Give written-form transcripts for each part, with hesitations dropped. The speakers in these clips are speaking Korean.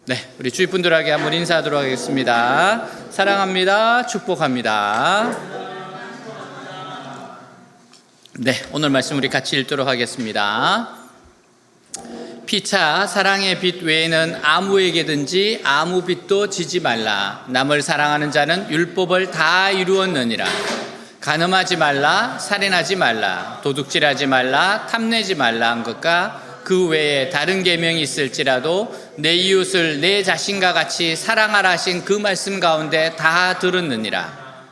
네, 우리 주위 분들에게 한번 인사하도록 하겠습니다. 사랑합니다. 축복합니다. 네, 오늘 말씀 우리 같이 읽도록 하겠습니다. 피차 사랑의 빛 외에는 아무에게든지 아무 빛도 지지 말라. 남을 사랑하는 자는 율법을 다 이루었느니라. 간음하지 말라, 살인하지 말라, 도둑질하지 말라, 탐내지 말라 한 것과 그 외에 다른 계명이 있을지라도 내 이웃을 내 자신과 같이 사랑하라 하신 그 말씀 가운데 다 들었느니라.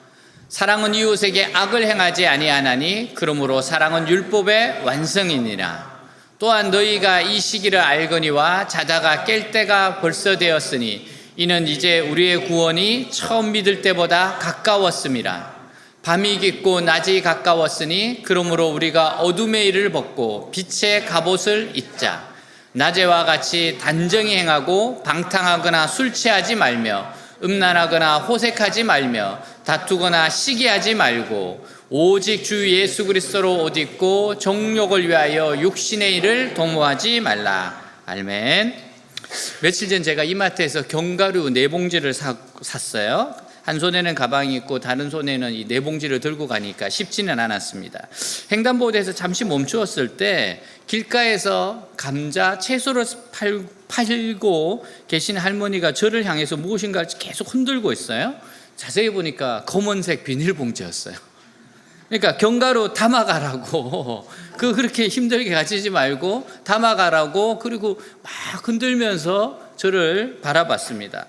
사랑은 이웃에게 악을 행하지 아니하나니 그러므로 사랑은 율법의 완성이니라. 또한 너희가 이 시기를 알거니와 자다가 깰 때가 벌써 되었으니 이는 이제 우리의 구원이 처음 믿을 때보다 가까웠음이라. 밤이 깊고 낮이 가까웠으니 그러므로 우리가 어둠의 일을 벗고 빛의 갑옷을 입자. 낮에와 같이 단정히 행하고 방탕하거나 술 취하지 말며 음란하거나 호색하지 말며 다투거나 시기하지 말고 오직 주 예수 그리스도로 옷 입고 정욕을 위하여 육신의 일을 도모하지 말라. 아멘. 며칠 전 제가 이마트에서 견과류 4봉지를 샀어요. 한 손에는 가방이 있고 다른 손에는 이 4봉지를 들고 가니까 쉽지는 않았습니다. 횡단보도에서 잠시 멈추었을 때 길가에서 감자, 채소를 팔고 계신 할머니가 저를 향해서 무엇인가를 계속 흔들고 있어요. 자세히 보니까 검은색 비닐봉지였어요. 그러니까 견과류 담아가라고, 그렇게 힘들게 가지지 말고 담아가라고, 그리고 막 흔들면서 저를 바라봤습니다.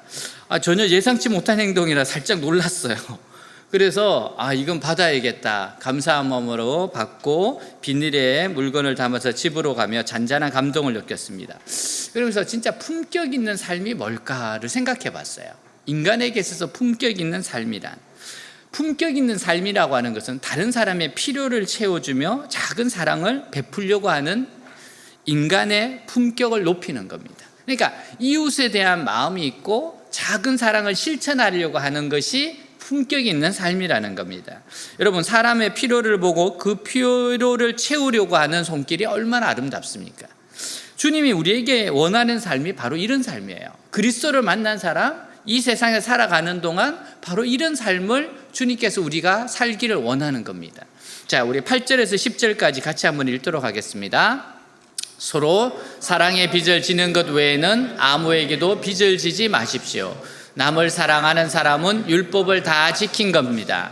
전혀 예상치 못한 행동이라 살짝 놀랐어요. 그래서 이건 받아야겠다, 감사한 마음으로 받고 비닐에 물건을 담아서 집으로 가며 잔잔한 감동을 느꼈습니다. 그러면서 진짜 품격 있는 삶이 뭘까를 생각해 봤어요. 인간에게 있어서 품격 있는 삶이란, 품격 있는 삶이라고 하는 것은 다른 사람의 필요를 채워주며 작은 사랑을 베풀려고 하는 인간의 품격을 높이는 겁니다. 그러니까 이웃에 대한 마음이 있고 작은 사랑을 실천하려고 하는 것이 품격 있는 삶이라는 겁니다. 여러분, 사람의 필요를 보고 그 필요를 채우려고 하는 손길이 얼마나 아름답습니까? 주님이 우리에게 원하는 삶이 바로 이런 삶이에요. 그리스도를 만난 사람, 이 세상에 살아가는 동안 바로 이런 삶을 주님께서 우리가 살기를 원하는 겁니다. 자, 우리 8절에서 10절까지 같이 한번 읽도록 하겠습니다. 서로 사랑의 빚을 지는 것 외에는 아무에게도 빚을 지지 마십시오. 남을 사랑하는 사람은 율법을 다 지킨 겁니다.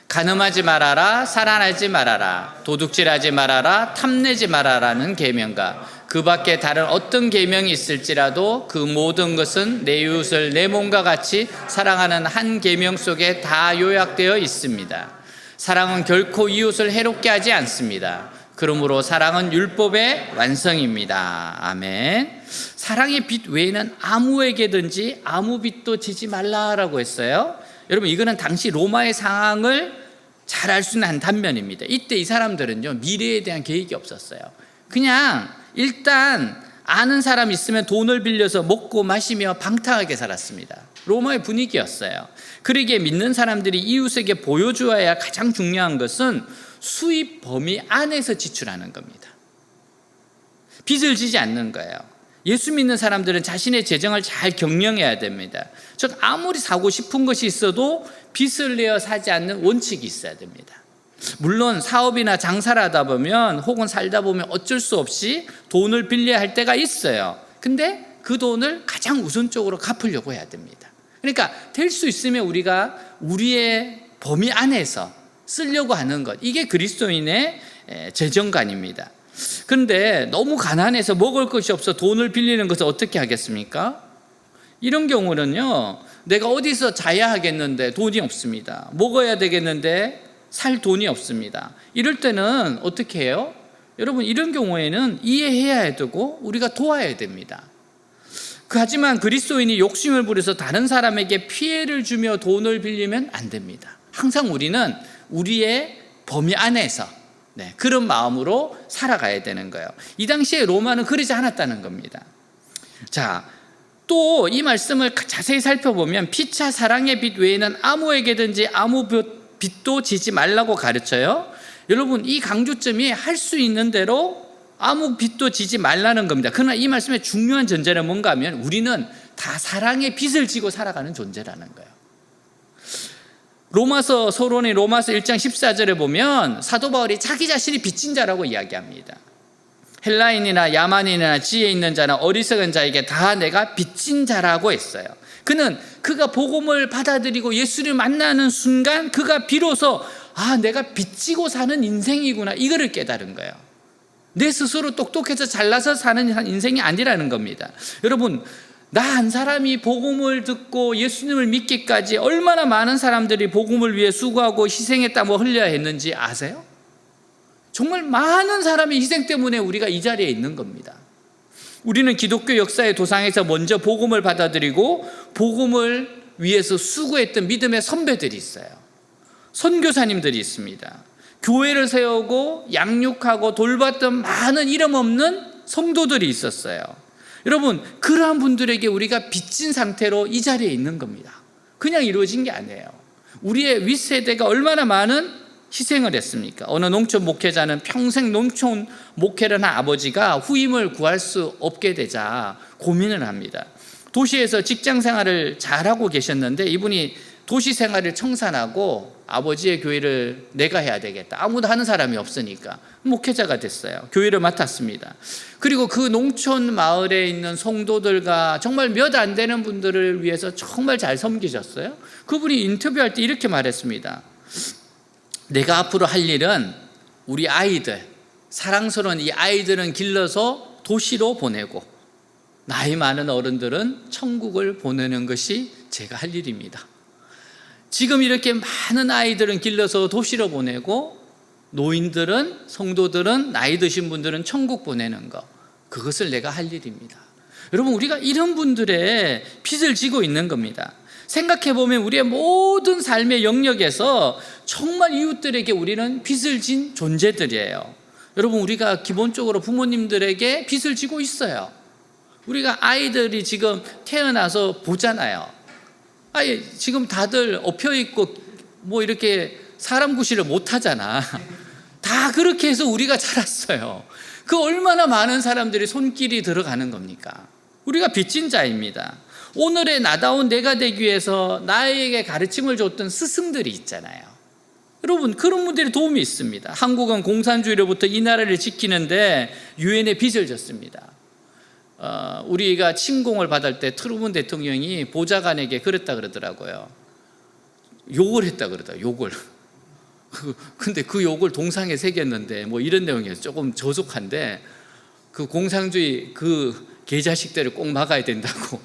간음하지 말아라, 살인하지 말아라, 도둑질하지 말아라, 탐내지 말아라는 계명과 그 밖에 다른 어떤 계명이 있을지라도 그 모든 것은 내 이웃을 내 몸과 같이 사랑하는 한 계명 속에 다 요약되어 있습니다. 사랑은 결코 이웃을 해롭게 하지 않습니다. 그러므로 사랑은 율법의 완성입니다. 아멘. 사랑의 빛 외에는 아무에게든지 아무 빛도 지지 말라라고 했어요. 여러분, 이거는 당시 로마의 상황을 잘 알 수 있는 한 단면입니다. 이때 이 사람들은요, 미래에 대한 계획이 없었어요. 그냥 일단 아는 사람 있으면 돈을 빌려서 먹고 마시며 방탕하게 살았습니다. 로마의 분위기였어요. 그러기에 믿는 사람들이 이웃에게 보여주어야 가장 중요한 것은 수입 범위 안에서 지출하는 겁니다. 빚을 지지 않는 거예요. 예수 믿는 사람들은 자신의 재정을 잘 경영해야 됩니다. 즉, 아무리 사고 싶은 것이 있어도 빚을 내어 사지 않는 원칙이 있어야 됩니다. 물론 사업이나 장사를 하다 보면 혹은 살다 보면 어쩔 수 없이 돈을 빌려야 할 때가 있어요. 근데 그 돈을 가장 우선적으로 갚으려고 해야 됩니다. 그러니까 될 수 있으면 우리가 우리의 범위 안에서 쓰려고 하는 것, 이게 그리스도인의 재정관입니다. 그런데 너무 가난해서 먹을 것이 없어 돈을 빌리는 것을 어떻게 하겠습니까? 이런 경우는요, 내가 어디서 자야 하겠는데 돈이 없습니다. 먹어야 되겠는데 살 돈이 없습니다. 이럴 때는 어떻게 해요? 여러분, 이런 경우에는 이해해야 되고 우리가 도와야 됩니다. 하지만 그리스도인이 욕심을 부려서 다른 사람에게 피해를 주며 돈을 빌리면 안 됩니다. 항상 우리는 우리의 범위 안에서 그런 마음으로 살아가야 되는 거예요. 이 당시에 로마는 그러지 않았다는 겁니다. 자, 또 이 말씀을 자세히 살펴보면 피차 사랑의 빛 외에는 아무에게든지 아무 빛도 지지 말라고 가르쳐요. 여러분, 이 강조점이 할 수 있는 대로 아무 빛도 지지 말라는 겁니다. 그러나 이 말씀의 중요한 전제는 뭔가 하면 우리는 다 사랑의 빚을 지고 살아가는 존재라는 거예요. 로마서 서론의 로마서 1장 14절에 보면 사도 바울이 자기 자신이 빚진 자라고 이야기합니다. 헬라인이나 야만인이나 지혜 있는 자나 어리석은 자에게 다 내가 빚진 자라고 했어요. 그가 복음을 받아들이고 예수를 만나는 순간 그가 비로소 내가 빚지고 사는 인생이구나, 이거를 깨달은 거예요. 내 스스로 똑똑해서 잘나서 사는 인생이 아니라는 겁니다. 여러분, 나 한 사람이 복음을 듣고 예수님을 믿기까지 얼마나 많은 사람들이 복음을 위해 수고하고 희생했다 흘려야 했는지 아세요? 정말 많은 사람의 희생 때문에 우리가 이 자리에 있는 겁니다. 우리는 기독교 역사의 도상에서 먼저 복음을 받아들이고 복음을 위해서 수고했던 믿음의 선배들이 있어요. 선교사님들이 있습니다. 교회를 세우고 양육하고 돌봤던 많은 이름 없는 성도들이 있었어요. 여러분, 그러한 분들에게 우리가 빚진 상태로 이 자리에 있는 겁니다. 그냥 이루어진 게 아니에요. 우리의 윗세대가 얼마나 많은 희생을 했습니까? 어느 농촌 목회자는 평생 농촌 목회를 한 아버지가 후임을 구할 수 없게 되자 고민을 합니다. 도시에서 직장 생활을 잘하고 계셨는데 이분이 도시 생활을 청산하고 아버지의 교회를 내가 해야 되겠다. 아무도 하는 사람이 없으니까 목회자가 됐어요. 교회를 맡았습니다. 그리고 그 농촌 마을에 있는 성도들과 정말 몇 안 되는 분들을 위해서 정말 잘 섬기셨어요. 그분이 인터뷰할 때 이렇게 말했습니다. 내가 앞으로 할 일은 우리 아이들, 사랑스러운 이 아이들은 길러서 도시로 보내고 나이 많은 어른들은 천국을 보내는 것이 제가 할 일입니다. 지금 이렇게 많은 아이들은 길러서 도시로 보내고 노인들은, 성도들은, 나이 드신 분들은 천국 보내는 것, 그것을 내가 할 일입니다. 여러분, 우리가 이런 분들의 빚을 지고 있는 겁니다. 생각해보면 우리의 모든 삶의 영역에서 정말 이웃들에게 우리는 빚을 진 존재들이에요. 여러분, 우리가 기본적으로 부모님들에게 빚을 지고 있어요. 우리가 아이들이 지금 태어나서 보잖아요. 지금 다들 엎혀있고 이렇게 사람 구실을 못하잖아. 다 그렇게 해서 우리가 자랐어요. 그 얼마나 많은 사람들이 손길이 들어가는 겁니까? 우리가 빚진 자입니다. 오늘의 나다운 내가 되기 위해서 나에게 가르침을 줬던 스승들이 있잖아요. 여러분, 그런 분들의 도움이 있습니다. 한국은 공산주의로부터 이 나라를 지키는데 유엔에 빚을 졌습니다. 우리가 침공을 받을 때 트루먼 대통령이 보좌관에게 그랬다 그러더라고요. 욕을 했다 그러더라고요. 욕을. 근데 그 욕을 동상에 새겼는데 이런 내용이에요. 조금 저속한데 그 공산주의 그 개자식들을 꼭 막아야 된다고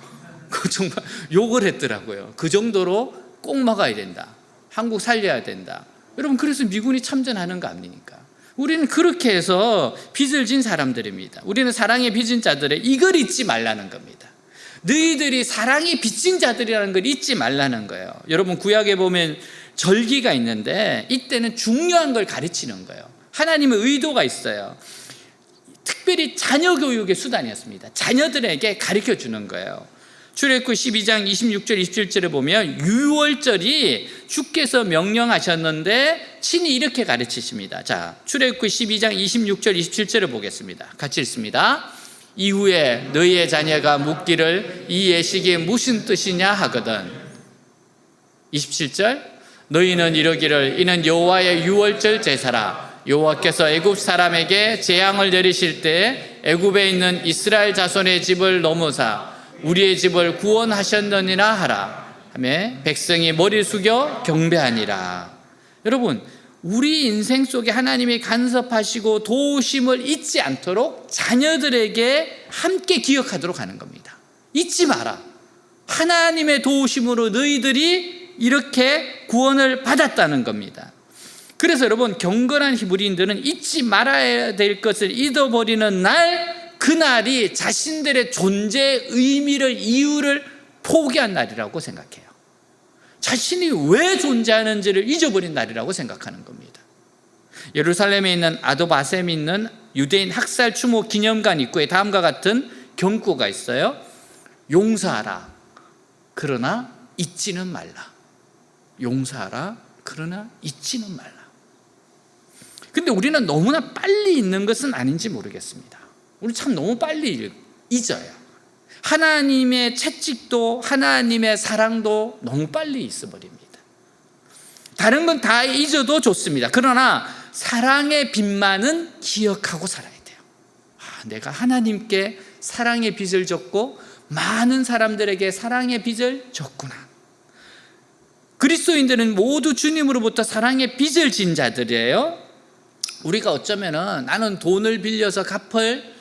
정말 욕을 했더라고요. 그 정도로 꼭 막아야 된다. 한국 살려야 된다. 여러분, 그래서 미군이 참전하는 거 아닙니까? 우리는 그렇게 해서 빚을 진 사람들입니다. 우리는 사랑의 빚진 자들의 이걸 잊지 말라는 겁니다. 너희들이 사랑의 빚진 자들이라는 걸 잊지 말라는 거예요. 여러분, 구약에 보면 절기가 있는데 이때는 중요한 걸 가르치는 거예요. 하나님의 의도가 있어요. 특별히 자녀 교육의 수단이었습니다. 자녀들에게 가르쳐 주는 거예요. 출애굽기 12장 26절 27절에 보면 유월절이 주께서 명령하셨는데 친히 이렇게 가르치십니다. 자, 출애굽기 12장 26절 27절을 보겠습니다. 같이 읽습니다. 이후에 너희의 자녀가 묻기를 이 예식이 무슨 뜻이냐 하거든. 27절 너희는 이러기를 이는 여호와의 유월절 제사라. 여호와께서 애굽 사람에게 재앙을 내리실 때 애굽에 있는 이스라엘 자손의 집을 넘으사 우리의 집을 구원하셨느니라 하라 하며 백성이 머리 숙여 경배하니라. 여러분, 우리 인생 속에 하나님이 간섭하시고 도우심을 잊지 않도록 자녀들에게 함께 기억하도록 하는 겁니다. 잊지 마라. 하나님의 도우심으로 너희들이 이렇게 구원을 받았다는 겁니다. 그래서 여러분, 경건한 히브리인들은 잊지 말아야 될 것을 잊어버리는 날, 그날이 자신들의 존재의 의미를, 이유를 포기한 날이라고 생각해요. 자신이 왜 존재하는지를 잊어버린 날이라고 생각하는 겁니다. 예루살렘에 있는 아도바셈이 있는 유대인 학살 추모 기념관 입구에 다음과 같은 경고가 있어요. 용서하라, 그러나 잊지는 말라. 용서하라, 그러나 잊지는 말라. 근데 우리는 너무나 빨리 잊는 것은 아닌지 모르겠습니다. 우리 참 너무 빨리 잊어요. 하나님의 채찍도 하나님의 사랑도 너무 빨리 있어버립니다. 다른 건 다 잊어도 좋습니다. 그러나 사랑의 빚만은 기억하고 살아야 돼요. 내가 하나님께 사랑의 빚을 졌고 많은 사람들에게 사랑의 빚을 졌구나. 그리스도인들은 모두 주님으로부터 사랑의 빚을 진 자들이에요. 우리가 어쩌면은 나는 돈을 빌려서 갚을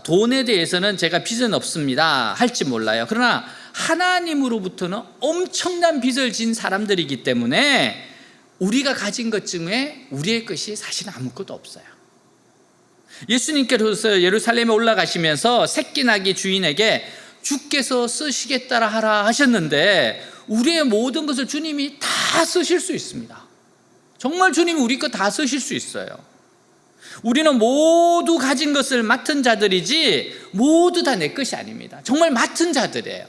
돈에 대해서는 제가 빚은 없습니다 할지 몰라요. 그러나 하나님으로부터는 엄청난 빚을 진 사람들이기 때문에 우리가 가진 것 중에 우리의 것이 사실 아무것도 없어요. 예수님께서 예루살렘에 올라가시면서 새끼 나귀 주인에게 주께서 쓰시겠다라 하라 하셨는데 우리의 모든 것을 주님이 다 쓰실 수 있습니다. 정말 주님이 우리 것 다 쓰실 수 있어요. 우리는 모두 가진 것을 맡은 자들이지 모두 다 내 것이 아닙니다. 정말 맡은 자들이에요.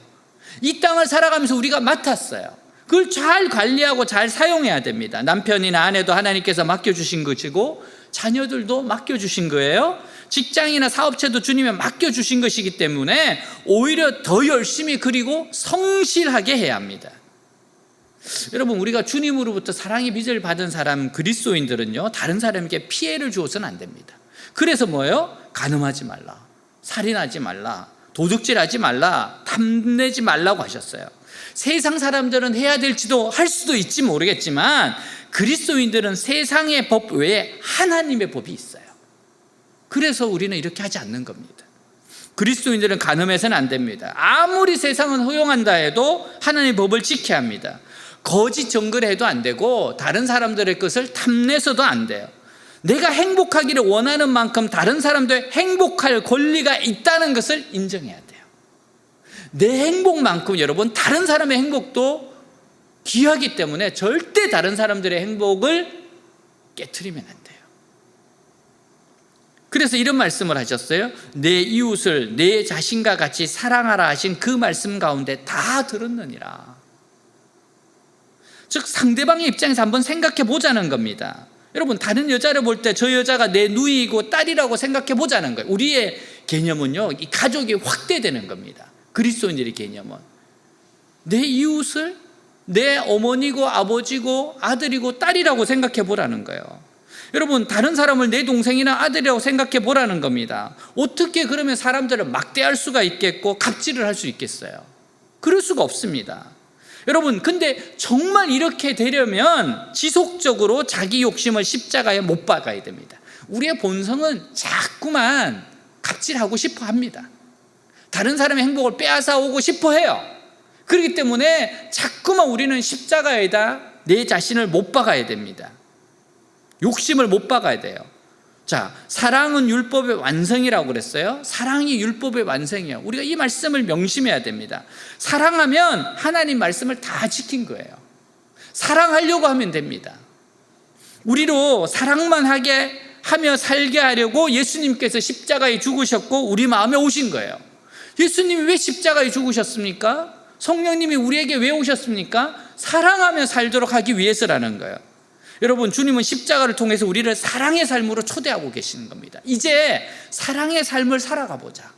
이 땅을 살아가면서 우리가 맡았어요. 그걸 잘 관리하고 잘 사용해야 됩니다. 남편이나 아내도 하나님께서 맡겨주신 것이고 자녀들도 맡겨주신 거예요. 직장이나 사업체도 주님이 맡겨주신 것이기 때문에 오히려 더 열심히 그리고 성실하게 해야 합니다. 여러분, 우리가 주님으로부터 사랑의 빚을 받은 사람 그리스도인들은요, 다른 사람에게 피해를 주어서는 안 됩니다. 그래서 뭐예요? 간음하지 말라, 살인하지 말라, 도둑질하지 말라, 탐내지 말라고 하셨어요. 세상 사람들은 해야 될지도 할 수도 있지 모르겠지만 그리스도인들은 세상의 법 외에 하나님의 법이 있어요. 그래서 우리는 이렇게 하지 않는 겁니다. 그리스도인들은 간음해서는 안 됩니다. 아무리 세상은 허용한다 해도 하나님의 법을 지켜야 합니다. 거짓 증거를 해도 안 되고 다른 사람들의 것을 탐내서도 안 돼요. 내가 행복하기를 원하는 만큼 다른 사람도 행복할 권리가 있다는 것을 인정해야 돼요. 내 행복만큼 여러분 다른 사람의 행복도 귀하기 때문에 절대 다른 사람들의 행복을 깨트리면 안 돼요. 그래서 이런 말씀을 하셨어요. 내 이웃을 내 자신과 같이 사랑하라 하신 그 말씀 가운데 다 들었느니라. 즉 상대방의 입장에서 한번 생각해 보자는 겁니다. 여러분, 다른 여자를 볼 때 저 여자가 내 누이고 딸이라고 생각해 보자는 거예요. 우리의 개념은요, 이 가족이 확대되는 겁니다. 그리스도인들의 개념은 내 이웃을 내 어머니고 아버지고 아들이고 딸이라고 생각해 보라는 거예요. 여러분, 다른 사람을 내 동생이나 아들이라고 생각해 보라는 겁니다. 어떻게 그러면 사람들을 막대할 수가 있겠고 갑질을 할 수 있겠어요? 그럴 수가 없습니다. 여러분, 근데 정말 이렇게 되려면 지속적으로 자기 욕심을 십자가에 못 박아야 됩니다. 우리의 본성은 자꾸만 갑질하고 싶어 합니다. 다른 사람의 행복을 빼앗아 오고 싶어 해요. 그렇기 때문에 자꾸만 우리는 십자가에다 내 자신을 못 박아야 됩니다. 욕심을 못 박아야 돼요. 자, 사랑은 율법의 완성이라고 그랬어요. 사랑이 율법의 완성이에요. 우리가 이 말씀을 명심해야 됩니다. 사랑하면 하나님 말씀을 다 지킨 거예요. 사랑하려고 하면 됩니다. 우리로 사랑만 하게 하며 살게 하려고 예수님께서 십자가에 죽으셨고 우리 마음에 오신 거예요. 예수님이 왜 십자가에 죽으셨습니까? 성령님이 우리에게 왜 오셨습니까? 사랑하며 살도록 하기 위해서라는 거예요. 여러분, 주님은 십자가를 통해서 우리를 사랑의 삶으로 초대하고 계시는 겁니다. 이제 사랑의 삶을 살아가 보자.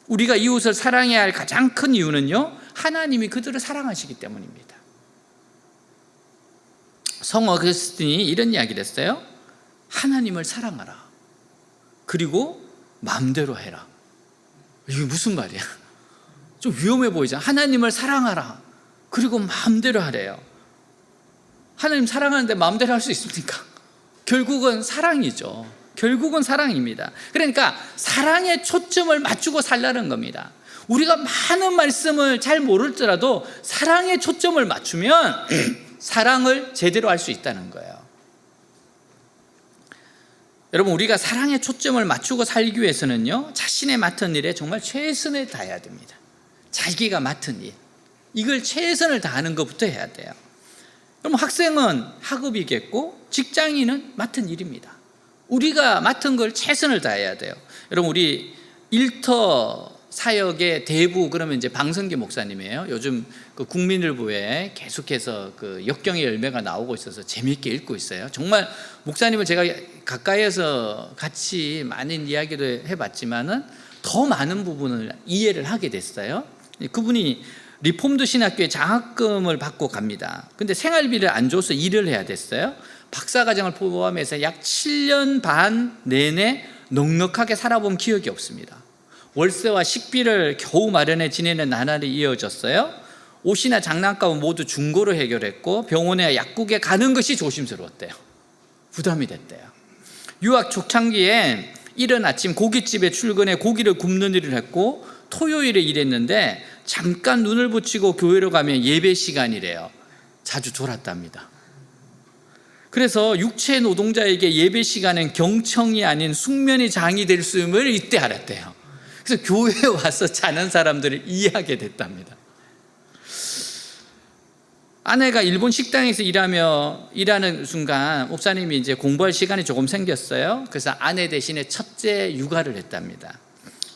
우리가 이웃을 사랑해야 할 가장 큰 이유는요, 하나님이 그들을 사랑하시기 때문입니다. 성 어거스틴이 이런 이야기를 했어요. 하나님을 사랑하라. 그리고 마음대로 해라. 이게 무슨 말이야? 좀 위험해 보이죠? 하나님을 사랑하라. 그리고 마음대로 하래요. 하나님 사랑하는데 마음대로 할 수 있습니까? 결국은 사랑이죠. 결국은 사랑입니다. 그러니까 사랑에 초점을 맞추고 살라는 겁니다. 우리가 많은 말씀을 잘 모를지라도 사랑에 초점을 맞추면 사랑을 제대로 할 수 있다는 거예요. 여러분, 우리가 사랑에 초점을 맞추고 살기 위해서는요, 자신의 맡은 일에 정말 최선을 다해야 됩니다. 자기가 맡은 일, 이걸 최선을 다하는 것부터 해야 돼요. 그럼 학생은 학업이겠고 직장인은 맡은 일입니다. 우리가 맡은 걸 최선을 다해야 돼요. 여러분, 우리 일터 사역의 대부 그러면 이제 방성기 목사님이에요. 요즘 그 국민일보에 계속해서 그 역경의 열매가 나오고 있어서 재미있게 읽고 있어요. 정말 목사님을 제가 가까이에서 같이 많은 이야기도 해봤지만은 더 많은 부분을 이해를 하게 됐어요. 그분이 리폼드 신학교에 장학금을 받고 갑니다. 근데 생활비를 안 줘서 일을 해야 됐어요. 박사과정을 포함해서 약 7년 반 내내 넉넉하게 살아본 기억이 없습니다. 월세와 식비를 겨우 마련해 지내는 나날이 이어졌어요. 옷이나 장난감은 모두 중고로 해결했고 병원에 약국에 가는 것이 조심스러웠대요. 부담이 됐대요. 유학 초창기에 이른 아침 고깃집에 출근해 고기를 굽는 일을 했고 토요일에 일했는데 잠깐 눈을 붙이고 교회로 가면 예배 시간이래요. 자주 졸았답니다. 그래서 육체 노동자에게 예배 시간은 경청이 아닌 숙면의 장이 될 수 있음을 이때 알았대요. 그래서 교회에 와서 자는 사람들을 이해하게 됐답니다. 아내가 일본 식당에서 일하는 순간 목사님이 이제 공부할 시간이 조금 생겼어요. 그래서 아내 대신에 첫째 육아를 했답니다.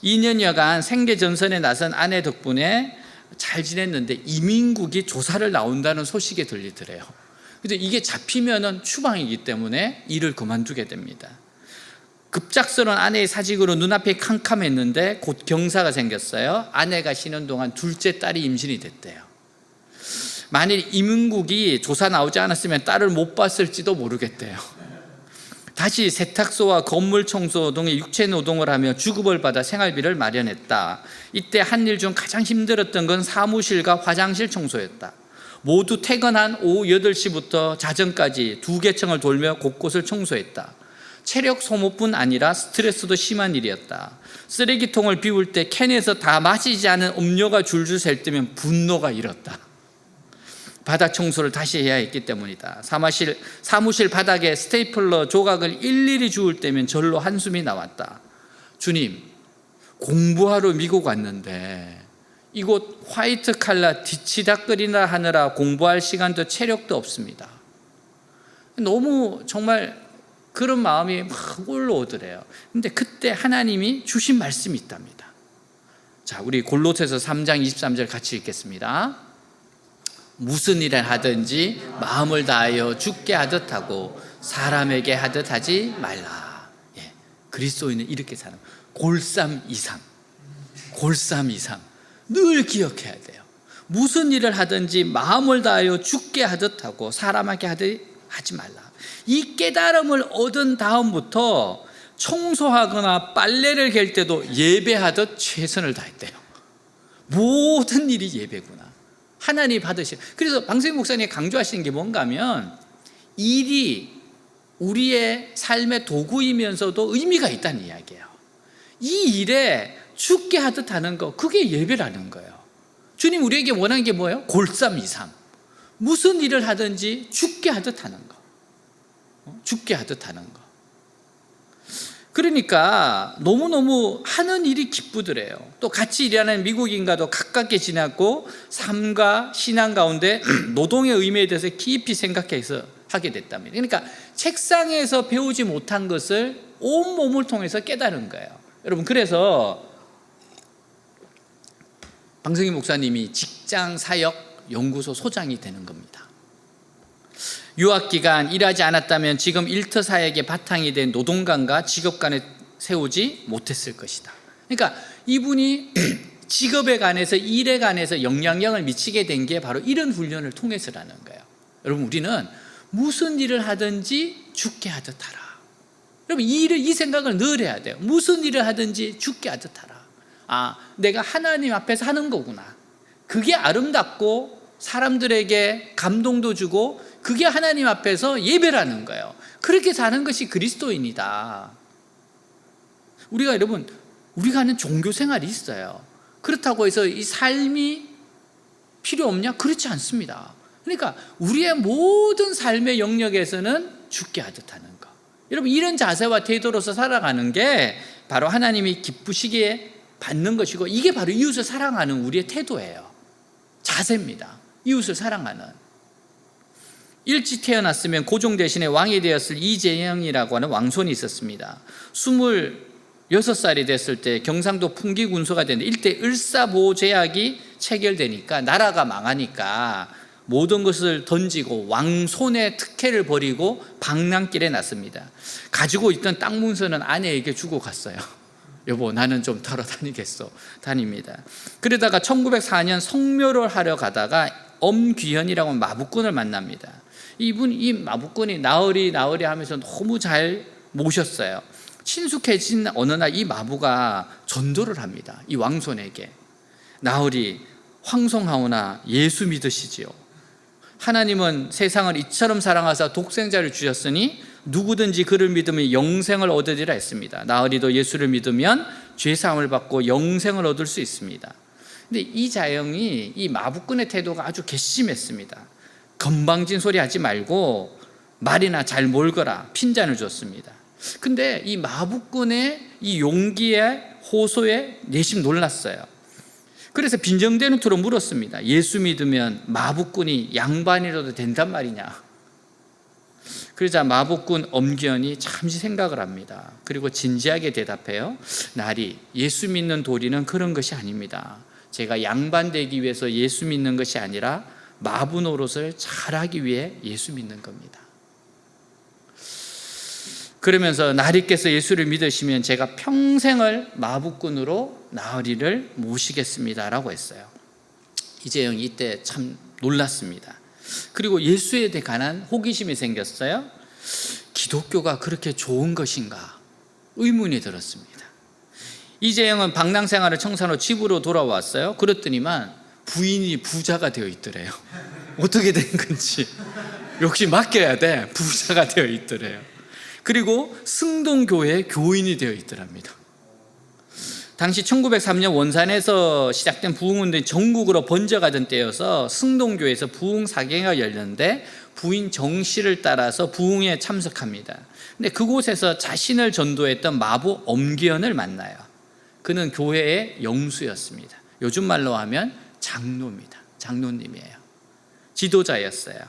2년여간 생계전선에 나선 아내 덕분에 잘 지냈는데 이민국이 조사를 나온다는 소식이 들리더래요. 그래서 이게 잡히면은 추방이기 때문에 일을 그만두게 됩니다. 급작스러운 아내의 사직으로 눈앞이 캄캄했는데 곧 경사가 생겼어요. 아내가 쉬는 동안 둘째 딸이 임신이 됐대요. 만일 이민국이 조사 나오지 않았으면 딸을 못 봤을지도 모르겠대요. 다시 세탁소와 건물 청소 등의 육체 노동을 하며 주급을 받아 생활비를 마련했다. 이때 한 일 중 가장 힘들었던 건 사무실과 화장실 청소였다. 모두 퇴근한 오후 8시부터 자정까지 2개청을 돌며 곳곳을 청소했다. 체력 소모뿐 아니라 스트레스도 심한 일이었다. 쓰레기통을 비울 때 캔에서 다 마시지 않은 음료가 줄줄 셀 때면 분노가 일었다. 바닥 청소를 다시 해야 했기 때문이다. 사무실 바닥에 스테이플러 조각을 일일이 주울 때면 절로 한숨이 나왔다. 주님, 공부하러 미국 왔는데 이곳 화이트 칼라 뒤치다거리나 하느라 공부할 시간도 체력도 없습니다. 너무 정말 그런 마음이 막 올라오더래요. 근데 그때 하나님이 주신 말씀이 있답니다. 자, 우리 골로새서 3장 23절 같이 읽겠습니다. 무슨 일을 하든지 마음을 다하여 주께 하듯 하고 사람에게 하듯 하지 말라. 예, 그리스도인은 이렇게 사는 골삼 이상 늘 기억해야 돼요. 무슨 일을 하든지 마음을 다하여 주께 하듯 하고 사람에게 하듯 하지 말라. 이 깨달음을 얻은 다음부터 청소하거나 빨래를 갤 때도 예배하듯 최선을 다했대요. 모든 일이 예배구나. 하나님 받으시. 그래서 방세희 목사님이 강조하시는 게 뭔가 하면 일이 우리의 삶의 도구이면서도 의미가 있다는 이야기예요. 이 일에 죽게 하듯 하는 거, 그게 예배라는 거예요. 주님 우리에게 원하는 게 뭐예요? 골삼이삼. 무슨 일을 하든지 죽게 하듯 하는 거. 죽게 하듯 하는 거. 그러니까 너무너무 하는 일이 기쁘더래요. 또 같이 일하는 미국인과도 가깝게 지냈고 삶과 신앙 가운데 노동의 의미에 대해서 깊이 생각해서 하게 됐답니다. 그러니까 책상에서 배우지 못한 것을 온몸을 통해서 깨달은 거예요. 여러분, 그래서 방성희 목사님이 직장사역연구소 소장이 되는 겁니다. 유학기간 일하지 않았다면 지금 일터사역의 바탕이 된 노동관과 직업관을 세우지 못했을 것이다. 그러니까 이분이 직업에 관해서 일에 관해서 영향력을 미치게 된 게 바로 이런 훈련을 통해서라는 거예요. 여러분, 우리는 무슨 일을 하든지 죽게 하듯 하라. 여러분, 이 생각을 늘 해야 돼요. 무슨 일을 하든지 죽게 하듯 하라. 아, 내가 하나님 앞에서 하는 거구나. 그게 아름답고 사람들에게 감동도 주고 그게 하나님 앞에서 예배라는 거예요. 그렇게 사는 것이 그리스도인이다. 우리가 하는 종교 생활이 있어요. 그렇다고 해서 이 삶이 필요 없냐? 그렇지 않습니다. 그러니까 우리의 모든 삶의 영역에서는 죽게 하듯 하는 거. 여러분, 이런 자세와 태도로서 살아가는 게 바로 하나님이 기쁘시게 받는 것이고, 이게 바로 이웃을 사랑하는 우리의 태도예요. 자세입니다. 이웃을 사랑하는. 일찍 태어났으면 고종 대신에 왕이 되었을 이재영이라고 하는 왕손이 있었습니다. 26살이 됐을 때 경상도 풍기군소가 됐는데 일대 을사보제약이 체결되니까 나라가 망하니까 모든 것을 던지고 왕손의 특혜를 버리고 방랑길에 났습니다. 가지고 있던 땅 문서는 아내에게 주고 갔어요. 여보 나는 좀 털어 다니겠어. 다닙니다. 그러다가 1904년 성묘를 하려 가다가 엄귀현이라고 하는 마부꾼을 만납니다. 이 마부꾼이 나으리 하면서 너무 잘 모셨어요. 친숙해진 어느 날 이 마부가 전도를 합니다. 이 왕손에게. 나으리 황송하오나 예수 믿으시지요. 하나님은 세상을 이처럼 사랑하사 독생자를 주셨으니 누구든지 그를 믿으면 영생을 얻으리라 했습니다. 나으리도 예수를 믿으면 죄사함을 받고 영생을 얻을 수 있습니다. 근데 이 자영이 이 마부꾼의 태도가 아주 괘씸했습니다. 건방진 소리 하지 말고 말이나 잘 몰거라 핀잔을 줬습니다. 근데 이 마부꾼의 이 용기에 호소에 내심 놀랐어요. 그래서 빈정대는 투로 물었습니다. 예수 믿으면 마부꾼이 양반이라도 된단 말이냐. 그러자 마부꾼 엄기현이 잠시 생각을 합니다. 그리고 진지하게 대답해요. 나리, 예수 믿는 도리는 그런 것이 아닙니다. 제가 양반 되기 위해서 예수 믿는 것이 아니라 마부 노릇을 잘하기 위해 예수 믿는 겁니다. 그러면서 나리께서 예수를 믿으시면 제가 평생을 마부꾼으로 나으리를 모시겠습니다 라고 했어요. 이재영이 이때 참 놀랐습니다. 그리고 예수에 대해 관한 호기심이 생겼어요. 기독교가 그렇게 좋은 것인가 의문이 들었습니다. 이재영은 방랑생활을 청산후 집으로 돌아왔어요. 그랬더니만 부인이 부자가 되어 있더래요. 어떻게 된 건지 역시 맡겨야 돼. 부자가 되어 있더래요. 그리고 승동교회 교인이 되어 있더랍니다. 당시 1903년 원산에서 시작된 부흥운동이 전국으로 번져가던 때여서 승동교회에서 부흥사경회가 열렸는데 부인 정씨를 따라서 부흥에 참석합니다. 근데 그곳에서 자신을 전도했던 마부 엄기현을 만나요. 그는 교회의 영수였습니다. 요즘 말로 하면 장로입니다. 장로님이에요. 지도자였어요.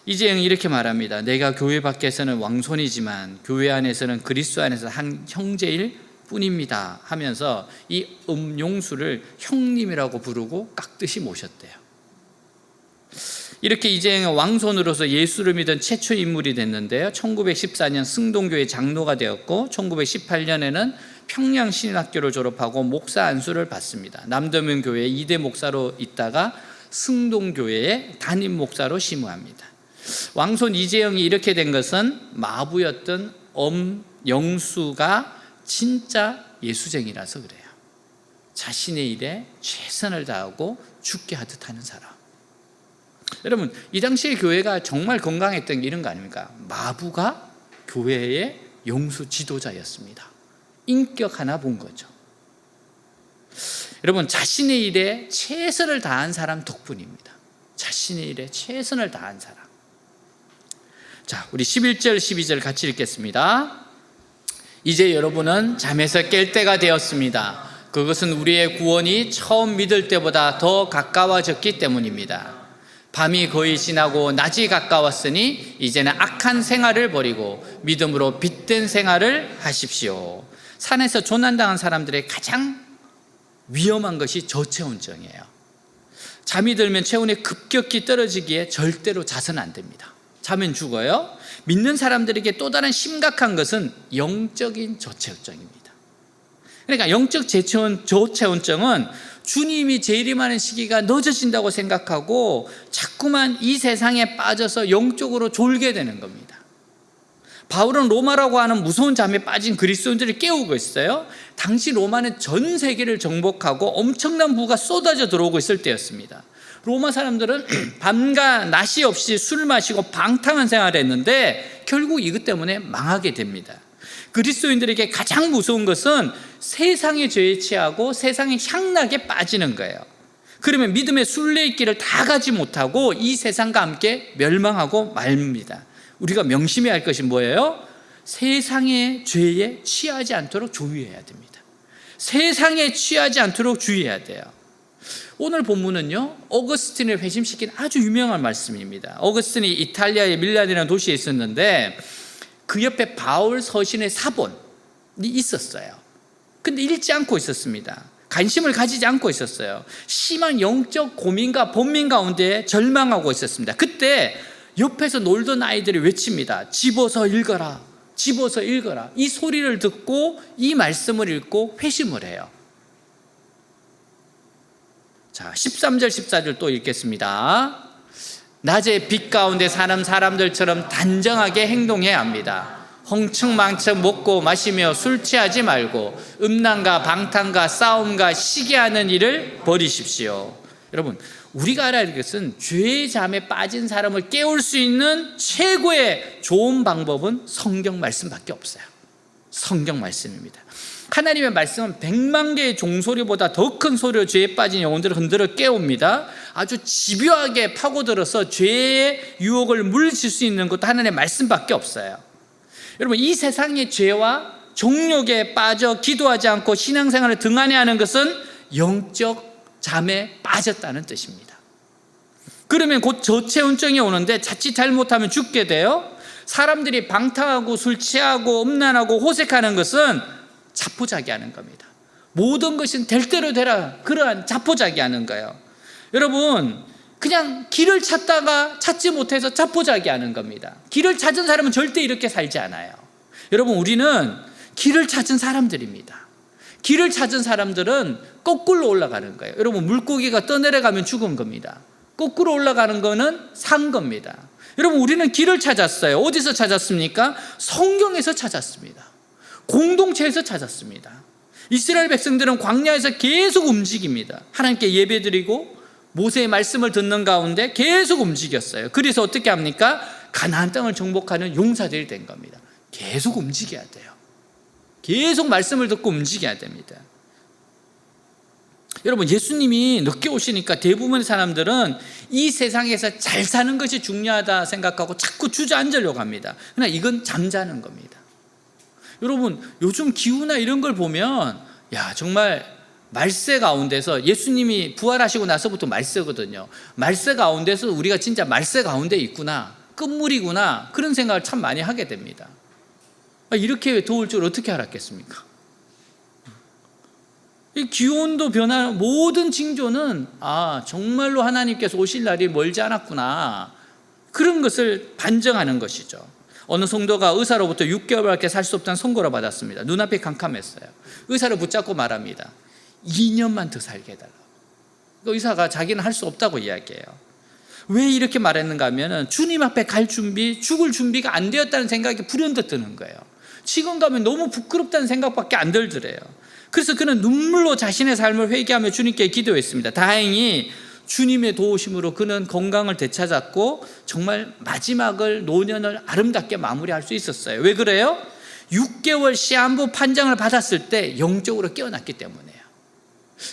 이재영이 이렇게 말합니다. 내가 교회 밖에서는 왕손이지만 교회 안에서는 그리스도 안에서 한 형제일 뿐입니다 하면서 이 음용수를 형님이라고 부르고 깍듯이 모셨대요. 이렇게 이재영은 왕손으로서 예수를 믿은 최초 인물이 됐는데요. 1914년 승동교회 장로가 되었고 1918년에는 평양신학교를 졸업하고 목사 안수를 받습니다. 남도면교회 2대 목사로 있다가 승동교회의 담임 목사로 심우합니다. 왕손 이재영이 이렇게 된 것은 마부였던 엄영수가 진짜 예수쟁이라서 그래요. 자신의 일에 최선을 다하고 죽게 하듯 하는 사람. 여러분, 이 당시의 교회가 정말 건강했던 게 이런 거 아닙니까? 마부가 교회의 영수 지도자였습니다. 인격 하나 본 거죠. 여러분, 자신의 일에 최선을 다한 사람 덕분입니다. 자신의 일에 최선을 다한 사람. 자, 우리 11절 12절 같이 읽겠습니다. 이제 여러분은 잠에서 깰 때가 되었습니다. 그것은 우리의 구원이 처음 믿을 때보다 더 가까워졌기 때문입니다. 밤이 거의 지나고 낮이 가까웠으니 이제는 악한 생활을 버리고 믿음으로 빛된 생활을 하십시오. 산에서 조난당한 사람들의 가장 위험한 것이 저체온증이에요. 잠이 들면 체온이 급격히 떨어지기에 절대로 자서는 안 됩니다. 자면 죽어요. 믿는 사람들에게 또 다른 심각한 것은 영적인 저체온증입니다. 그러니까 영적 저체온증은 주님이 재림하는 시기가 늦어진다고 생각하고 자꾸만 이 세상에 빠져서 영적으로 졸게 되는 겁니다. 바울은 로마라고 하는 무서운 잠에 빠진 그리스도인들을 깨우고 있어요. 당시 로마는 전 세계를 정복하고 엄청난 부가 쏟아져 들어오고 있을 때였습니다. 로마 사람들은 밤과 낮이 없이 술 마시고 방탕한 생활을 했는데 결국 이것 때문에 망하게 됩니다. 그리스도인들에게 가장 무서운 것은 세상의 죄에 취하고 세상의 향락에 빠지는 거예요. 그러면 믿음의 순례길을 다 가지 못하고 이 세상과 함께 멸망하고 맙니다. 우리가 명심해야 할 것이 뭐예요? 세상의 죄에 취하지 않도록 주의해야 됩니다. 세상에 취하지 않도록 주의해야 돼요. 오늘 본문은요, 어거스틴을 회심시킨 아주 유명한 말씀입니다. 어거스틴이 이탈리아의 밀란이라는 도시에 있었는데 그 옆에 바울 서신의 사본이 있었어요. 근데 읽지 않고 있었습니다. 관심을 가지지 않고 있었어요. 심한 영적 고민과 번민 가운데 절망하고 있었습니다. 그때 옆에서 놀던 아이들이 외칩니다. 집어서 읽어라. 집어서 읽어라. 이 소리를 듣고 이 말씀을 읽고 회심을 해요. 자, 13절 14절 또 읽겠습니다. 낮에 빛 가운데 사는 사람들처럼 단정하게 행동해야 합니다. 흥청망청 먹고 마시며 술 취하지 말고 음란과 방탕과 싸움과 시기하는 일을 버리십시오. 여러분, 우리가 알아야 할 것은 죄의 잠에 빠진 사람을 깨울 수 있는 최고의 좋은 방법은 성경 말씀밖에 없어요. 성경 말씀입니다. 하나님의 말씀은 100만 개의 종소리보다 더 큰 소리로 죄에 빠진 영혼들을 흔들어 깨웁니다. 아주 집요하게 파고들어서 죄의 유혹을 물리칠 수 있는 것도 하나님의 말씀밖에 없어요. 여러분, 이 세상의 죄와 정욕에 빠져 기도하지 않고 신앙생활을 등한해하는 것은 영적 잠에 빠졌다는 뜻입니다. 그러면 곧 저체온증이 오는데 자칫 잘못하면 죽게 돼요. 사람들이 방탕하고 술 취하고 음란하고 호색하는 것은 자포자기하는 겁니다. 모든 것은 될 대로 되라, 그러한 자포자기하는 거예요. 여러분, 그냥 길을 찾다가 찾지 못해서 자포자기하는 겁니다. 길을 찾은 사람은 절대 이렇게 살지 않아요. 여러분, 우리는 길을 찾은 사람들입니다. 길을 찾은 사람들은 거꾸로 올라가는 거예요. 여러분, 물고기가 떠내려가면 죽은 겁니다. 거꾸로 올라가는 거는 산 겁니다. 여러분, 우리는 길을 찾았어요. 어디서 찾았습니까? 성경에서 찾았습니다. 공동체에서 찾았습니다. 이스라엘 백성들은 광야에서 계속 움직입니다. 하나님께 예배드리고 모세의 말씀을 듣는 가운데 계속 움직였어요. 그래서 어떻게 합니까? 가나안 땅을 정복하는 용사들이 된 겁니다. 계속 움직여야 돼요. 계속 말씀을 듣고 움직여야 됩니다. 여러분, 예수님이 늦게 오시니까 대부분의 사람들은 이 세상에서 잘 사는 것이 중요하다 생각하고 자꾸 주저앉으려고 합니다. 그러나 이건 잠자는 겁니다. 여러분, 요즘 기후나 이런 걸 보면 정말 말세 가운데서, 예수님이 부활하시고 나서부터 말세거든요. 말세 가운데서 우리가 진짜 말세 가운데 있구나, 끝물이구나, 그런 생각을 참 많이 하게 됩니다. 이렇게 더울 줄 어떻게 알았겠습니까? 이 기온도 변하는 모든 징조는 정말로 하나님께서 오실 날이 멀지 않았구나, 그런 것을 반증하는 것이죠. 어느 성도가 의사로부터 6개월밖에 살 수 없다는 선고를 받았습니다. 눈앞이 캄캄했어요. 의사를 붙잡고 말합니다. 2년만 더 살게 해달라고. 의사가 자기는 할 수 없다고 이야기해요. 왜 이렇게 말했는가 하면 주님 앞에 갈 준비, 죽을 준비가 안 되었다는 생각이 불현듯 드는 거예요. 지금 가면 너무 부끄럽다는 생각밖에 안 들더래요. 그래서 그는 눈물로 자신의 삶을 회개하며 주님께 기도했습니다. 다행히 주님의 도우심으로 그는 건강을 되찾았고 정말 마지막을, 노년을 아름답게 마무리할 수 있었어요. 왜 그래요? 6개월 시한부 판정을 받았을 때 영적으로 깨어났기 때문이에요.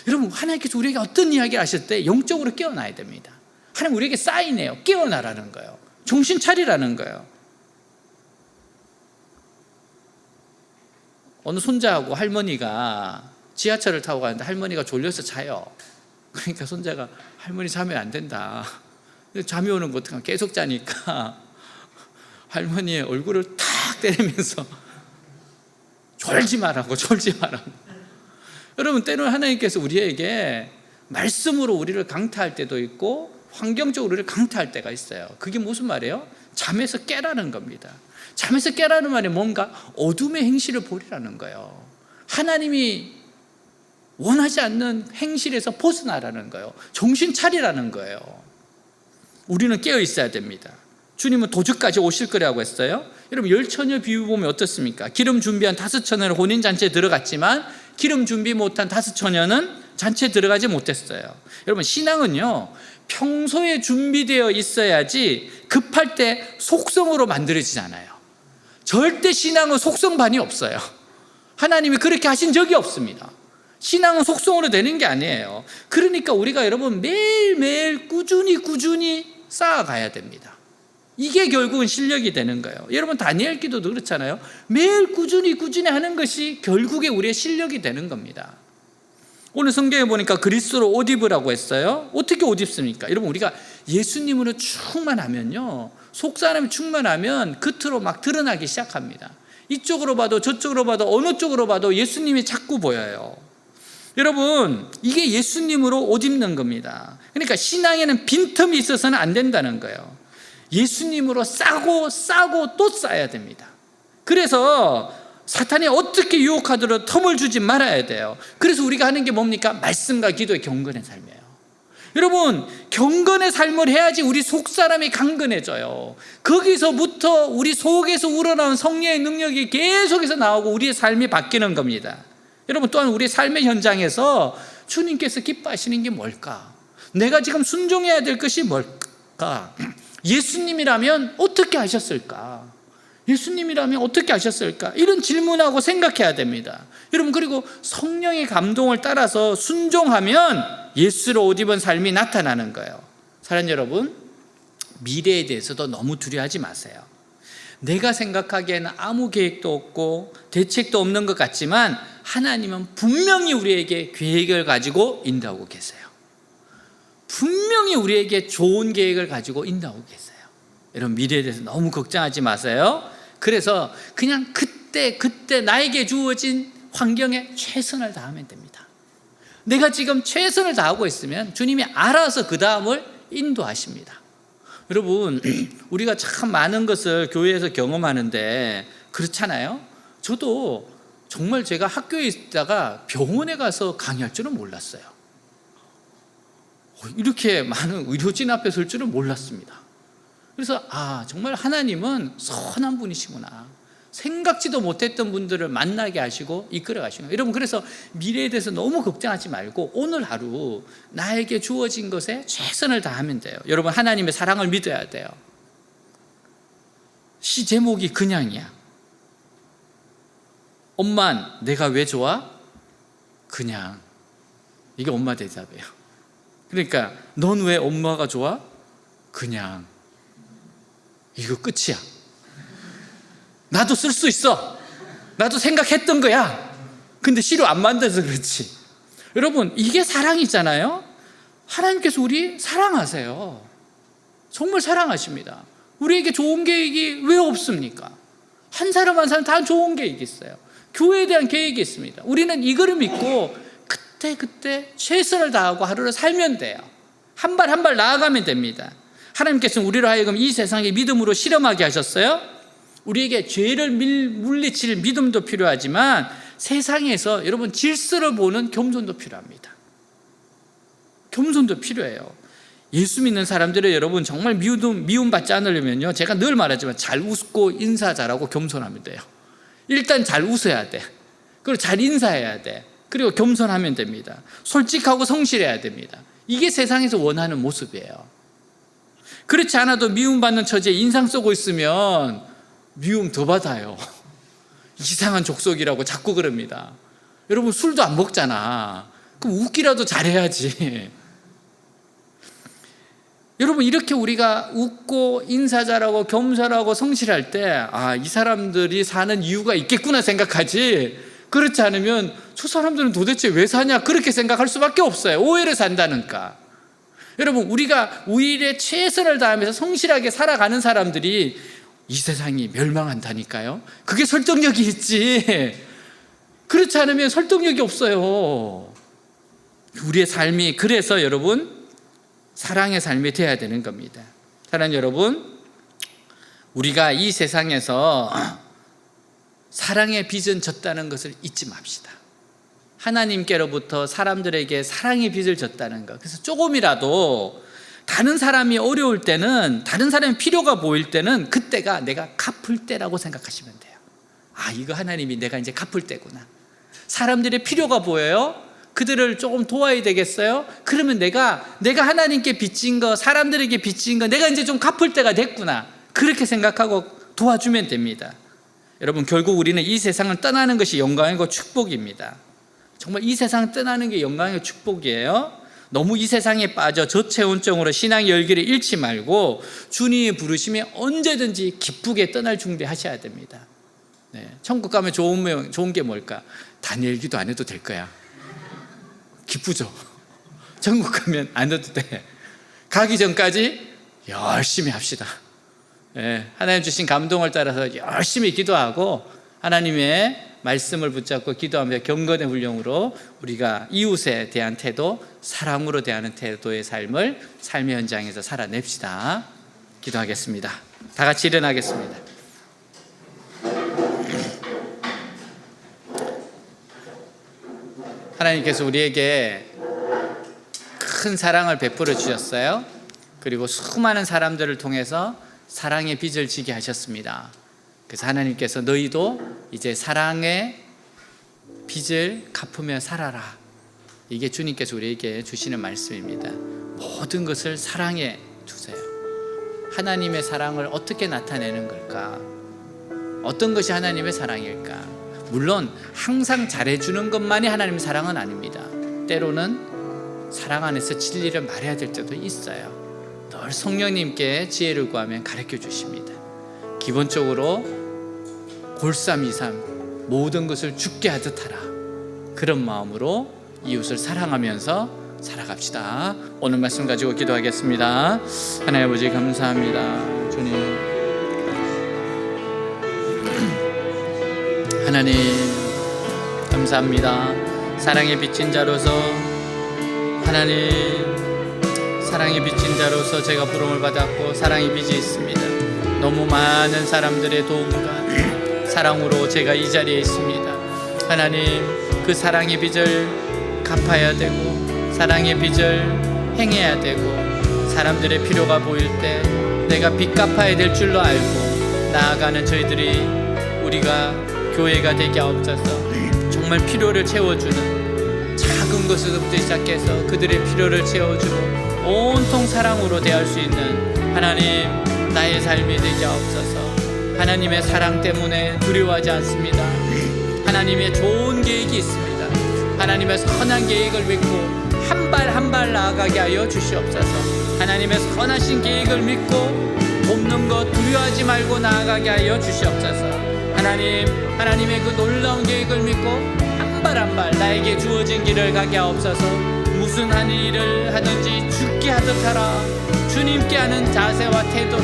여러분, 하나님께서 우리에게 어떤 이야기를 하실 때 영적으로 깨어나야 됩니다. 하나님 우리에게 사인해요. 깨어나라는 거예요. 정신 차리라는 거예요. 어느 손자하고 할머니가 지하철을 타고 가는데 할머니가 졸려서 자요. 그러니까 손자가 할머니 자면 안 된다. 잠이 오는 거 어떡하면 계속 자니까 할머니의 얼굴을 탁 때리면서 졸지 말라고. 여러분, 때로는 하나님께서 우리에게 말씀으로 우리를 강타할 때도 있고 환경적으로 우리를 강타할 때가 있어요. 그게 무슨 말이에요? 잠에서 깨라는 겁니다. 잠에서 깨라는 말이 뭔가 어둠의 행실을 버리라는 거예요. 하나님이 원하지 않는 행실에서 벗어나라는 거예요. 정신 차리라는 거예요. 우리는 깨어 있어야 됩니다. 주님은 도주까지 오실 거라고 했어요. 여러분, 열처녀 비유 보면 어떻습니까? 기름 준비한 5처녀는 혼인잔치에 들어갔지만 기름 준비 못한 5처녀는 잔치에 들어가지 못했어요. 여러분, 신앙은요, 평소에 준비되어 있어야지 급할 때 속성으로 만들어지지 않아요. 절대 신앙은 속성반이 없어요. 하나님이 그렇게 하신 적이 없습니다. 신앙은 속성으로 되는 게 아니에요. 그러니까 우리가 여러분 매일매일 꾸준히 쌓아가야 됩니다. 이게 결국은 실력이 되는 거예요. 여러분, 다니엘 기도도 그렇잖아요. 매일 꾸준히 하는 것이 결국에 우리의 실력이 되는 겁니다. 오늘 성경에 보니까 그리스도로 옷 입으라고 했어요. 어떻게 옷 입습니까? 여러분, 우리가 예수님으로 충만하면요, 속 사람이 충만하면 겉으로 막 드러나기 시작합니다. 이쪽으로 봐도 저쪽으로 봐도 어느 쪽으로 봐도 예수님이 자꾸 보여요. 여러분, 이게 예수님으로 옷 입는 겁니다. 그러니까 신앙에는 빈틈이 있어서는 안 된다는 거예요. 예수님으로 싸고 또 싸야 됩니다. 그래서 사탄이 어떻게 유혹하더라도 텀을 주지 말아야 돼요. 그래서 우리가 하는 게 뭡니까? 말씀과 기도의 경건의 삶이에요. 여러분, 경건의 삶을 해야지 우리 속 사람이 강건해져요. 거기서부터 우리 속에서 우러나온 성령의 능력이 계속해서 나오고 우리의 삶이 바뀌는 겁니다. 여러분, 또한 우리 삶의 현장에서 주님께서 기뻐하시는 게 뭘까? 내가 지금 순종해야 될 것이 뭘까? 예수님이라면 어떻게 하셨을까? 예수님이라면 어떻게 하셨을까? 이런 질문하고 생각해야 됩니다. 여러분, 그리고 성령의 감동을 따라서 순종하면 예수로 옷 입은 삶이 나타나는 거예요. 사랑하는 여러분, 미래에 대해서도 너무 두려워하지 마세요. 내가 생각하기에는 아무 계획도 없고 대책도 없는 것 같지만 하나님은 분명히 우리에게 계획을 가지고 인도하고 계세요. 분명히 우리에게 좋은 계획을 가지고 인도하고 계세요. 여러분, 미래에 대해서 너무 걱정하지 마세요. 그래서 그냥 그때 나에게 주어진 환경에 최선을 다하면 됩니다. 내가 지금 최선을 다하고 있으면 주님이 알아서 그 다음을 인도하십니다. 여러분, 우리가 참 많은 것을 교회에서 경험하는데 그렇잖아요. 저도 정말 제가 학교에 있다가 병원에 가서 강의할 줄은 몰랐어요. 이렇게 많은 의료진 앞에 설 줄은 몰랐습니다. 그래서 정말 하나님은 선한 분이시구나. 생각지도 못했던 분들을 만나게 하시고 이끌어 가시는 거예요. 여러분, 그래서 미래에 대해서 너무 걱정하지 말고 오늘 하루 나에게 주어진 것에 최선을 다하면 돼요. 여러분, 하나님의 사랑을 믿어야 돼요. 시 제목이 그냥이야. 엄만 내가 왜 좋아? 그냥. 이게 엄마 대답이에요. 그러니까 넌 왜 엄마가 좋아? 그냥. 이거 끝이야. 나도 쓸 수 있어. 나도 생각했던 거야. 근데 시로 안 만들어서 그렇지. 여러분, 이게 사랑이잖아요. 하나님께서 우리 사랑하세요. 정말 사랑하십니다. 우리에게 좋은 계획이 왜 없습니까? 한 사람 한 사람 다 좋은 계획이 있어요. 교회에 대한 계획이 있습니다. 우리는 이거를 믿고 그때 최선을 다하고 하루를 살면 돼요. 한 발 한 발 나아가면 됩니다. 하나님께서는 우리로 하여금 이 세상에 믿음으로 실험하게 하셨어요. 우리에게 죄를 물리칠 믿음도 필요하지만 세상에서 여러분 질서를 보는 겸손도 필요합니다. 겸손도 필요해요. 예수 믿는 사람들을 여러분 정말 미움받지 않으려면요, 제가 늘 말하지만 잘 웃고 인사 잘하고 겸손하면 돼요. 일단 잘 웃어야 돼. 그리고 잘 인사해야 돼. 그리고 겸손하면 됩니다. 솔직하고 성실해야 됩니다. 이게 세상에서 원하는 모습이에요. 그렇지 않아도 미움받는 처지에 인상 쓰고 있으면 미움 더 받아요. 이상한 족속이라고 자꾸 그럽니다. 여러분, 술도 안 먹잖아. 그럼 웃기라도 잘해야지. 여러분, 이렇게 우리가 웃고 인사 잘하고 겸손하고 성실할 때 이 사람들이 사는 이유가 있겠구나 생각하지, 그렇지 않으면 저 사람들은 도대체 왜 사냐 그렇게 생각할 수밖에 없어요. 오해를 산다니까. 여러분, 우리가 오히려 최선을 다하면서 성실하게 살아가는 사람들이 이 세상이 멸망한다니까요. 그게 설득력이 있지. 그렇지 않으면 설득력이 없어요. 우리의 삶이 그래서 여러분 사랑의 삶이 되어야 되는 겁니다. 사랑하는 여러분, 우리가 이 세상에서 사랑의 빚은 졌다는 것을 잊지 맙시다. 하나님께로부터 사람들에게 사랑의 빚을 졌다는 것. 그래서 조금이라도 다른 사람이 어려울 때는, 다른 사람이 필요가 보일 때는 그때가 내가 갚을 때라고 생각하시면 돼요. 이거 하나님이 내가 이제 갚을 때구나. 사람들의 필요가 보여요. 그들을 조금 도와야 되겠어요? 그러면 내가 하나님께 빚진 거, 사람들에게 빚진 거 내가 이제 좀 갚을 때가 됐구나. 그렇게 생각하고 도와주면 됩니다. 여러분, 결국 우리는 이 세상을 떠나는 것이 영광이고 축복입니다. 정말 이 세상 떠나는 게 영광이고 축복이에요. 너무 이 세상에 빠져 저체온증으로 신앙의 열기를 잃지 말고 주님이 부르시면 언제든지 기쁘게 떠날 준비하셔야 됩니다. 천국 가면 좋은 게 뭘까? 다니엘 기도 안 해도 될 거야. 기쁘죠? 천국 가면 안 해도 돼. 가기 전까지 열심히 합시다. 하나님 주신 감동을 따라서 열심히 기도하고 하나님의 말씀을 붙잡고 기도하며 경건의 훈련으로 우리가 이웃에 대한 태도, 사랑으로 대하는 태도의 삶을 삶의 현장에서 살아냅시다. 기도하겠습니다. 다 같이 일어나겠습니다. 하나님께서 우리에게 큰 사랑을 베풀어 주셨어요. 그리고 수많은 사람들을 통해서 사랑의 빚을 지게 하셨습니다. 그래서 하나님께서 너희도 이제 사랑의 빚을 갚으며 살아라. 이게 주님께서 우리에게 주시는 말씀입니다. 모든 것을 사랑에 두세요. 하나님의 사랑을 어떻게 나타내는 걸까? 어떤 것이 하나님의 사랑일까? 물론 항상 잘해주는 것만이 하나님의 사랑은 아닙니다. 때로는 사랑 안에서 진리를 말해야 될 때도 있어요. 늘 성령님께 지혜를 구하면 가르쳐 주십니다. 기본적으로 골삼이삼 모든 것을 죽게 하듯 하라. 그런 마음으로 이웃을 사랑하면서 살아갑시다. 오늘 말씀 가지고 기도하겠습니다. 하나님 아버지 감사합니다. 주님, 하나님 감사합니다. 사랑의 빚진 자로서, 하나님 사랑의 빚진 자로서 제가 부름을 받았고 사랑의 빚이 있습니다. 너무 많은 사람들의 도움과 사랑으로 제가 이 자리에 있습니다. 하나님, 그 사랑의 빚을 갚아야 되고 사랑의 빚을 행해야 되고, 사람들의 필요가 보일 때 내가 빚 갚아야 될 줄로 알고 나아가는 저희들이, 우리가 교회가 되게 하옵소서. 정말 필요를 채워주는 작은 것부터 시작해서 그들의 필요를 채워주고 온통 사랑으로 대할 수 있는 하나님, 나의 삶이 되게 하옵소서. 하나님의 사랑 때문에 두려워하지 않습니다. 하나님의 좋은 계획이 있습니다. 하나님의 선한 계획을 믿고 한 발 한 발 나아가게 하여 주시옵소서. 하나님의 선하신 계획을 믿고 돕는 것 두려워하지 말고 나아가게 하여 주시옵소서. 하나님, 하나님의 그 놀라운 계획을 믿고 한 발 한 발 나에게 주어진 길을 가게 하옵소서. 무슨 한 일을 하든지 죽게 하듯 하라. 주님께 하는 자세와 태도로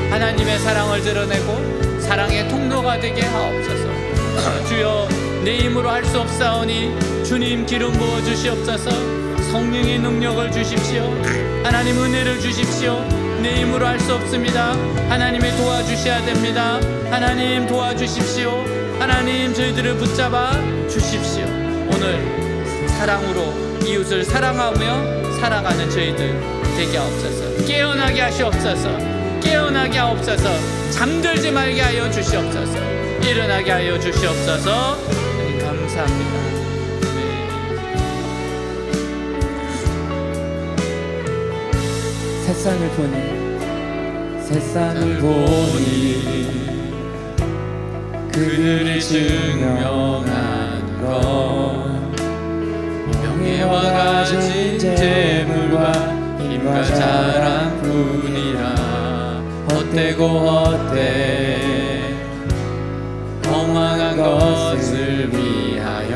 하나님의 사랑을 드러내고 사랑의 통로가 되게 하옵소서. 주여, 내 힘으로 할 수 없사오니 주님 기름 부어 주시옵소서. 성령의 능력을 주십시오. 하나님 은혜를 주십시오. 내 힘으로 할 수 없습니다. 하나님이 도와주셔야 됩니다. 하나님 도와주십시오. 하나님 저희들을 붙잡아 주십시오. 오늘 사랑으로 이웃을 사랑하며 살아가는 저희들 되게 하옵소서. 깨어나게 하시옵소서. 깨어나게 하옵소서. 잠들지 말게 하여 주시옵소서. 일어나게 하여 주시옵소서. 네, 감사합니다. 네. 세상을 보니 그들이 증명한 것, 명예와 가진 재물과 힘과 자랑뿐이라. 헛되고 헛돼 허망한 것을 위하여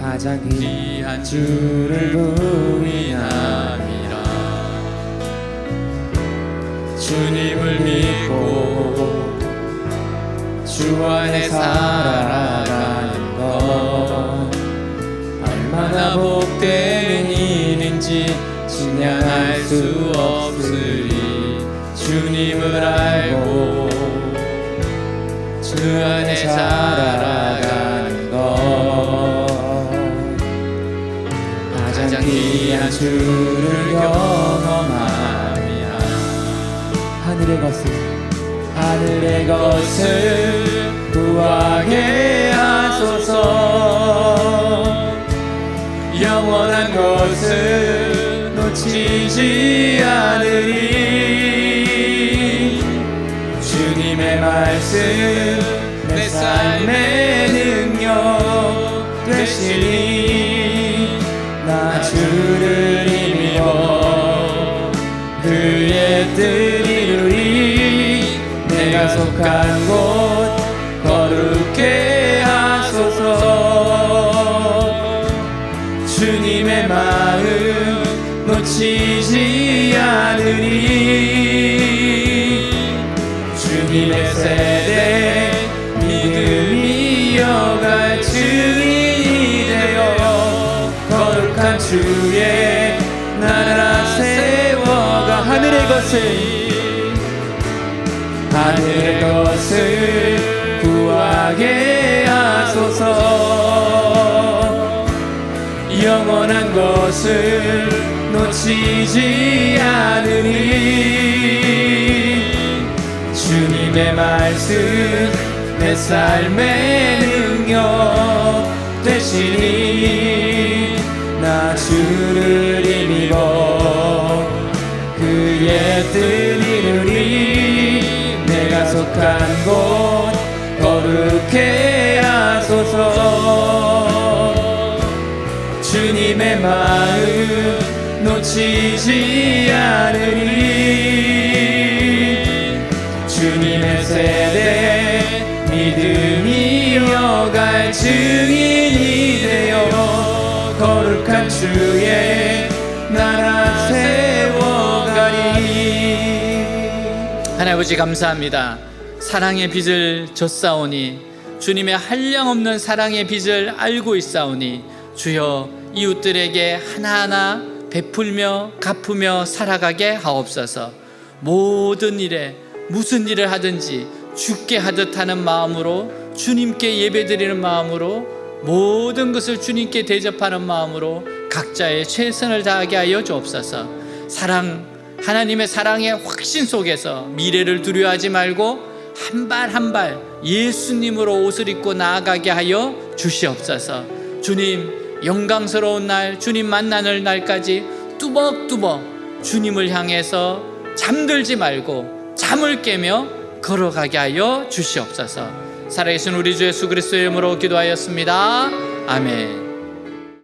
가장 귀한 주를 부인함이라. 주님을 믿고 주 안에 살아가는 것 얼마나 복된 일인지 증량할 수 없으리. 주님을 알고 주 안에 살아가는 것 가장 귀한 주를 경험함이야. 하늘의 것을 구하게 하소서. 영원한 것을 놓치지 않으리. 주님의 말씀 내 삶의 능력 되시니. 나 주를 힘입어 그의 뜻 이루리. 내가 속한 곳 거룩해 하소서. 주님의 마음 놓치지 않으리. 주님의 세대 믿음이 이어갈 주인이 되어 거룩한 주의 나라 세워가. 하늘의 것을 구하게 하소서. 영원한 것을 놓치지 않으니 주님의 말씀 내 삶의 능력 되시니 나 주를 힘입어 그의 뜻 이루리 내가 속한 곳 거룩해 하소서 주님의 마음 놓치지 않으니 주님의 세대 믿음이 이어갈 증인이 되어 거룩한 주의 나라 세워가리. 하나님 아버지 감사합니다. 사랑의 빛을 졌사오니 주님의 한량없는 사랑의 빛을 알고 있사오니 주여 이웃들에게 하나하나 베풀며 갚으며 살아가게 하옵소서. 모든 일에 무슨 일을 하든지 주께 하듯 하는 마음으로 주님께 예배드리는 마음으로 모든 것을 주님께 대접하는 마음으로 각자의 최선을 다하게 하여 주옵소서. 하나님의 사랑의 확신 속에서 미래를 두려워하지 말고 한 발 한 발 예수님으로 옷을 입고 나아가게 하여 주시옵소서. 주님 영광스러운 날 주님 만나는 날까지 뚜벅뚜벅 주님을 향해서 잠들지 말고 잠을 깨며 걸어가게 하여 주시옵소서. 살아계신 우리 주 예수 그리스도의 이름으로 기도하였습니다. 아멘.